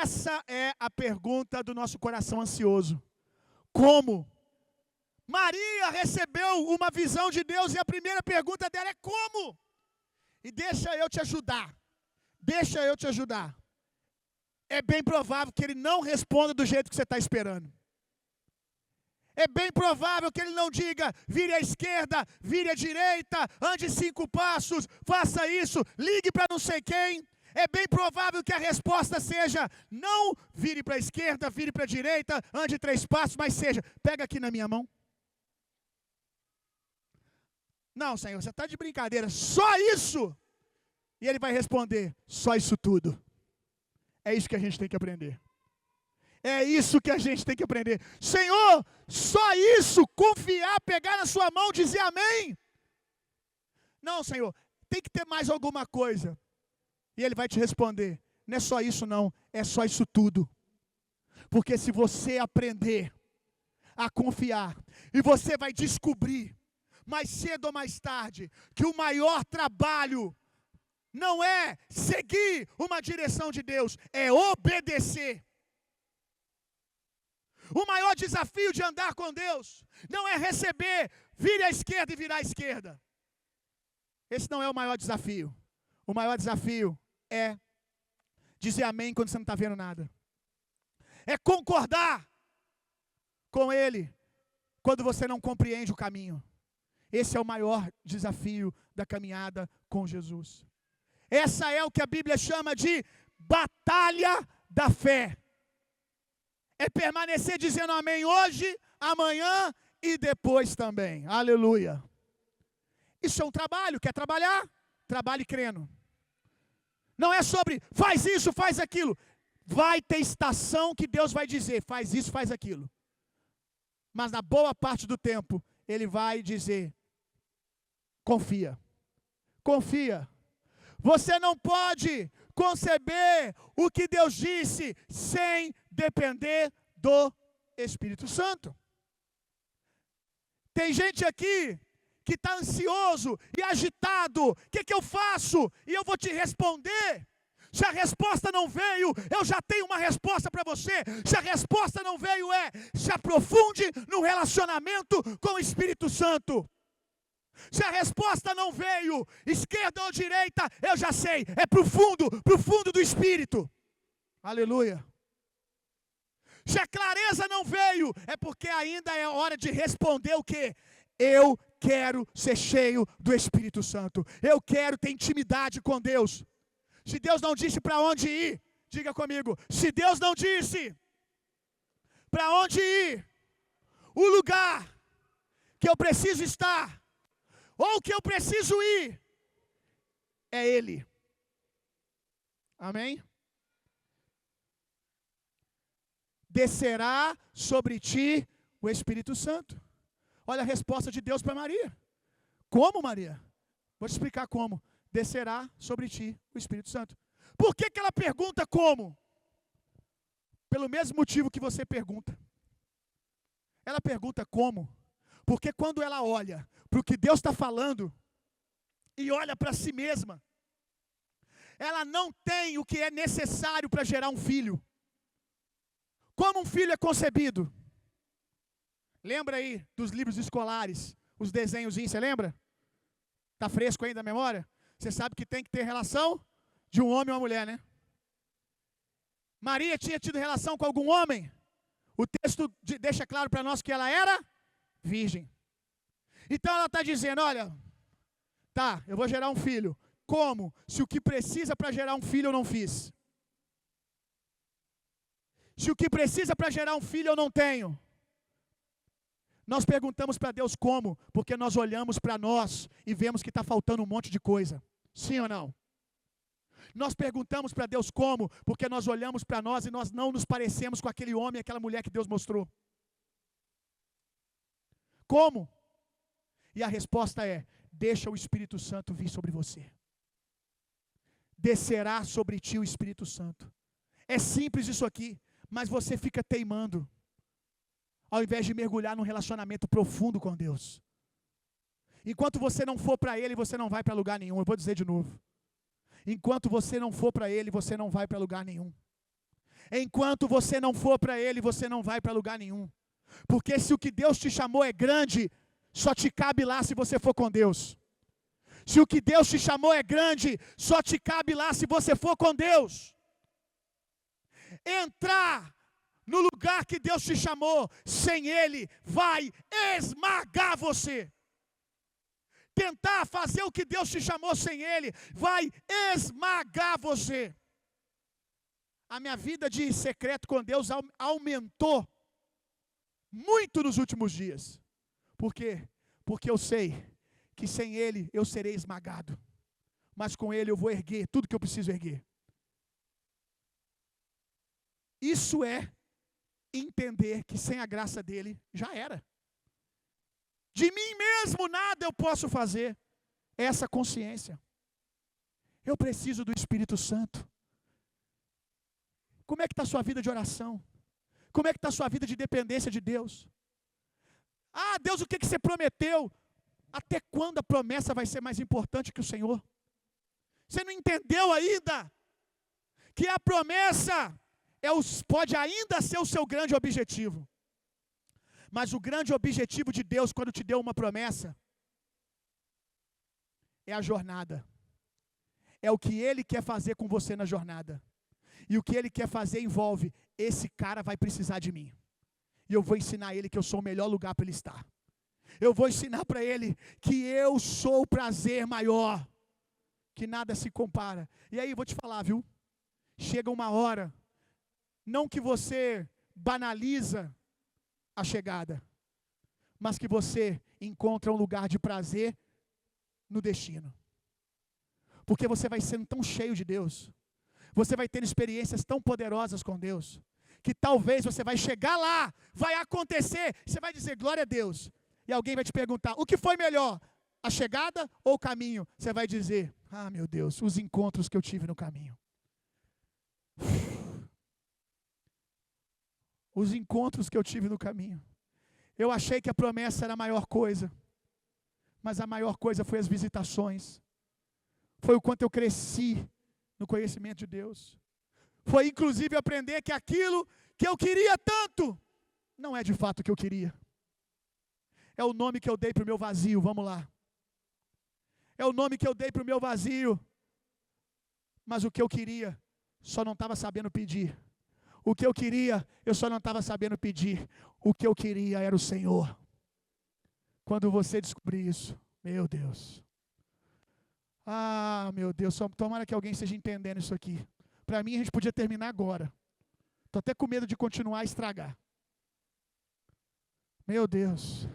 Essa é a pergunta do nosso coração ansioso. Como? Maria recebeu uma visão de Deus e a primeira pergunta dela é como? E deixa eu te ajudar. Deixa eu te ajudar. É bem provável que ele não responda do jeito que você está esperando. É bem provável que ele não diga, vire à esquerda, vire à direita, ande 5 passos, faça isso, ligue para não sei quem. É bem provável que a resposta seja, não vire para a esquerda, vire para a direita, ande 3 passos, mas seja, pega aqui na minha mão. Não, Senhor, você está de brincadeira, só isso? E ele vai responder, só isso tudo. É isso que a gente tem que aprender. É isso que a gente tem que aprender. Senhor, só isso, confiar, pegar na sua mão, dizer amém? Não, Senhor, tem que ter mais alguma coisa. E ele vai te responder, não é só isso não, é só isso tudo. Porque se você aprender a confiar, e você vai descobrir, mais cedo ou mais tarde, que o maior trabalho não é seguir uma direção de Deus, é obedecer. O maior desafio de andar com Deus não é receber, vire à esquerda e virar à esquerda. Esse não é o maior desafio. O maior desafio é dizer amém quando você não está vendo nada. É concordar com Ele quando você não compreende o caminho. Esse é o maior desafio da caminhada com Jesus. Essa é o que a Bíblia chama de batalha da fé. É permanecer dizendo amém hoje, amanhã e depois também. Aleluia. Isso é um trabalho. Quer trabalhar? Trabalhe crendo. Não é sobre faz isso, faz aquilo. Vai ter estação que Deus vai dizer faz isso, faz aquilo. Mas na boa parte do tempo, Ele vai dizer confia. Confia. Você não pode conceber o que Deus disse sem depender do Espírito Santo. Tem gente aqui que está ansioso e agitado. O que eu faço? E eu vou te responder. Se a resposta não veio, eu já tenho uma resposta para você. Se a resposta não veio se aprofunde no relacionamento com o Espírito Santo. Se a resposta não veio, esquerda ou direita, eu já sei, é pro fundo do Espírito. Aleluia. Se a clareza não veio, é porque ainda é hora de responder o quê? Eu quero ser cheio do Espírito Santo. Eu quero ter intimidade com Deus. Se Deus não disse para onde ir, diga comigo, se Deus não disse para onde ir, o lugar que eu preciso estar, ou que eu preciso ir, é Ele. Amém? Descerá sobre ti o Espírito Santo. Olha a resposta de Deus para Maria. Como, Maria? Vou te explicar como. Descerá sobre ti o Espírito Santo. Por que ela pergunta como? Pelo mesmo motivo que você pergunta. Ela pergunta como, porque quando ela olha para o que Deus está falando, e olha para si mesma, ela não tem o que é necessário para gerar um filho. Como um filho é concebido? Lembra aí dos livros escolares, os desenhozinhos, você lembra? Está fresco ainda a memória? Você sabe que tem que ter relação de um homem e uma mulher, né? Maria tinha tido relação com algum homem? O texto deixa claro para nós que ela era virgem. Então ela está dizendo, olha, tá, eu vou gerar um filho. Como? Se o que precisa para gerar um filho eu não fiz. Se o que precisa para gerar um filho eu não tenho. Nós perguntamos para Deus como, porque nós olhamos para nós e vemos que está faltando um monte de coisa. Sim ou não? Nós perguntamos para Deus como, porque nós olhamos para nós e nós não nos parecemos com aquele homem e aquela mulher que Deus mostrou. Como? E a resposta é, deixa o Espírito Santo vir sobre você. Descerá sobre ti o Espírito Santo. É simples isso aqui, mas você fica teimando, ao invés de mergulhar num relacionamento profundo com Deus. Enquanto você não for para Ele, você não vai para lugar nenhum. Eu vou dizer de novo. Enquanto você não for para Ele, você não vai para lugar nenhum. Enquanto você não for para Ele, você não vai para lugar nenhum. Porque se o que Deus te chamou é grande, só te cabe lá se você for com Deus. Se o que Deus te chamou é grande, só te cabe lá se você for com Deus. Entrar no lugar que Deus te chamou, sem Ele, vai esmagar você. Tentar fazer o que Deus te chamou sem Ele, vai esmagar você. A minha vida de secreto com Deus aumentou muito nos últimos dias. Por quê? Porque eu sei que sem Ele eu serei esmagado. Mas com Ele eu vou erguer tudo que eu preciso erguer. Isso é entender que sem a graça dEle já era. De mim mesmo nada eu posso fazer. Essa consciência. Eu preciso do Espírito Santo. Como é que está a sua vida de oração? Como é que está a sua vida de dependência de Deus? Ah, Deus, o que você prometeu? Até quando a promessa vai ser mais importante que o Senhor? Você não entendeu ainda que a promessa pode ainda ser o seu grande objetivo. Mas o grande objetivo de Deus, quando te deu uma promessa, é a jornada. É o que Ele quer fazer com você na jornada. E o que Ele quer fazer envolve, esse cara vai precisar de mim. E eu vou ensinar ele que eu sou o melhor lugar para ele estar. Eu vou ensinar para ele que eu sou o prazer maior, que nada se compara. E aí, vou te falar, viu? Chega uma hora, não que você banaliza a chegada, mas que você encontra um lugar de prazer no destino. Porque você vai sendo tão cheio de Deus, você vai ter experiências tão poderosas com Deus, que talvez você vai chegar lá, vai acontecer, você vai dizer glória a Deus, e alguém vai te perguntar, o que foi melhor, a chegada ou o caminho? Você vai dizer, ah meu Deus, os encontros que eu tive no caminho. Os encontros que eu tive no caminho. Eu achei que a promessa era a maior coisa, mas a maior coisa foi as visitações. Foi o quanto eu cresci no conhecimento de Deus. Foi inclusive aprender que aquilo que eu queria tanto, não é de fato o que eu queria. É o nome que eu dei para o meu vazio, vamos lá. É o nome que eu dei para o meu vazio. Mas o que eu queria, só não estava sabendo pedir. O que eu queria, eu só não estava sabendo pedir. O que eu queria era o Senhor. Quando você descobrir isso, meu Deus. Ah, meu Deus, tomara que alguém esteja entendendo isso aqui. Para mim, a gente podia terminar agora. Estou até com medo de continuar a estragar. Meu Deus.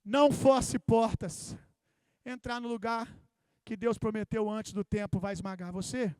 Não force portas. Entrar no lugar que Deus prometeu antes do tempo vai esmagar você.